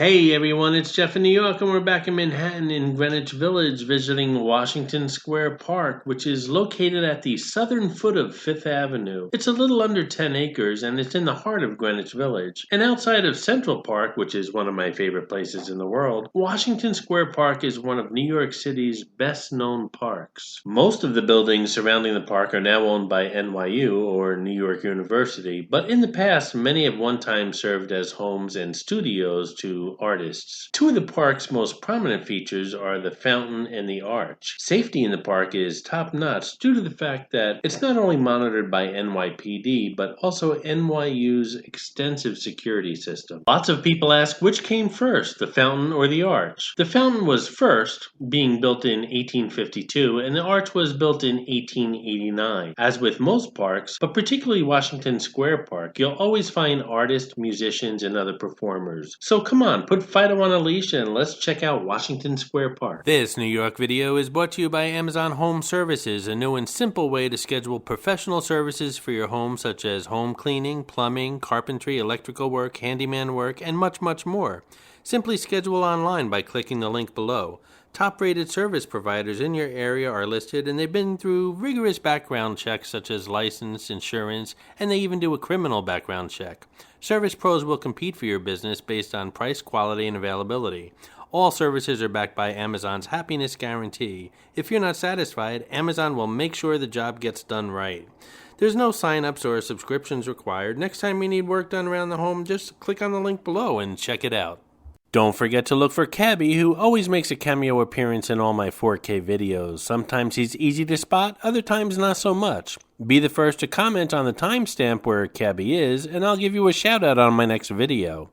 Hey everyone, it's Jeff in New York, and we're back in Manhattan in Greenwich Village visiting Washington Square Park, which is located at the southern foot of Fifth Avenue. It's a little under 10 acres and it's in the heart of Greenwich Village. And outside of Central Park, which is one of my favorite places in the world, Washington Square Park is one of New York City's best known parks. Most of the buildings surrounding the park are now owned by NYU or New York University, but in the past, many have one time served as homes and studios to artists. Two of the park's most prominent features are the fountain and the arch. Safety in the park is top notch due to the fact that it's not only monitored by NYPD, but also NYU's extensive security system. Lots of people ask which came first, the fountain or the arch. The fountain was first, being built in 1852, and the arch was built in 1889. As with most parks, but particularly Washington Square Park, you'll always find artists, musicians, and other performers. So come on, put Fido on a leash and let's check out Washington Square Park. This New York video is brought to you by Amazon Home Services, a new and simple way to schedule professional services for your home, such as home cleaning, plumbing, carpentry, electrical work, handyman work, and much, much more. Simply schedule online by clicking the link below. Top-rated service providers in your area are listed, and they've been through rigorous background checks such as license, insurance, and they even do a criminal background check. Service pros will compete for your business based on price, quality, and availability. All services are backed by Amazon's happiness guarantee. If you're not satisfied, Amazon will make sure the job gets done right. There's no sign-ups or subscriptions required. Next time you need work done around the home, just click on the link below and check it out. Don't forget to look for Cabby, who always makes a cameo appearance in all my 4K videos. Sometimes he's easy to spot, other times not so much. Be the first to comment on the timestamp where Cabby is, and I'll give you a shout out on my next video.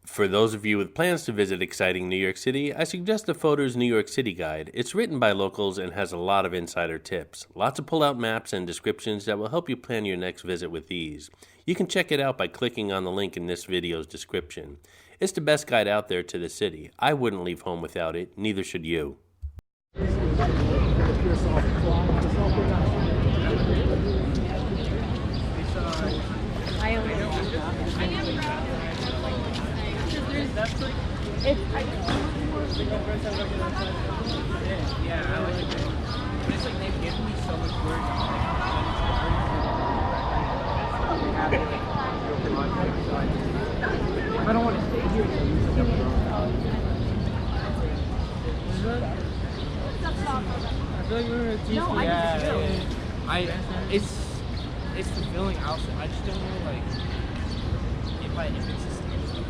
For those of you with plans to visit exciting New York City, I suggest the Photos New York City Guide. It's written by locals and has a lot of insider tips. Lots of pull-out maps and descriptions that will help you plan your next visit with ease. You can check it out by clicking on the link in this video's description. It's the best guide out there to the city. I wouldn't leave home without it, neither should you. That's like, yeah, I like it. It's like they've given me so much work. I don't want to stay here. I feel like we're a team. No, yeah, it's fulfilling also. I just don't know like if it's sustainable.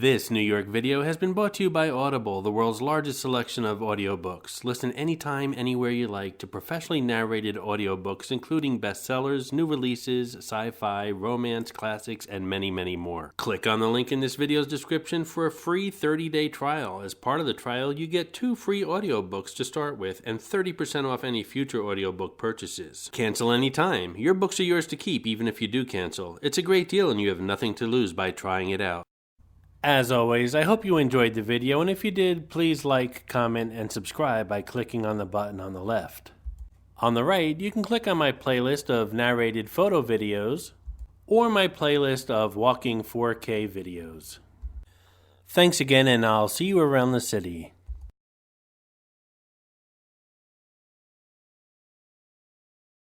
This New York video has been brought to you by Audible, the world's largest selection of audiobooks. Listen anytime, anywhere you like to professionally narrated audiobooks, including bestsellers, new releases, sci-fi, romance, classics, and many, many more. Click on the link in this video's description for a free 30-day trial. As part of the trial, you get 2 free audiobooks to start with and 30% off any future audiobook purchases. Cancel anytime. Your books are yours to keep even if you do cancel. It's a great deal and you have nothing to lose by trying it out. As always, I hope you enjoyed the video, and if you did, please like, comment, and subscribe by clicking on the button on the left. On the right, you can click on my playlist of narrated photo videos or my playlist of walking 4K videos. Thanks again, and I'll see you around the city.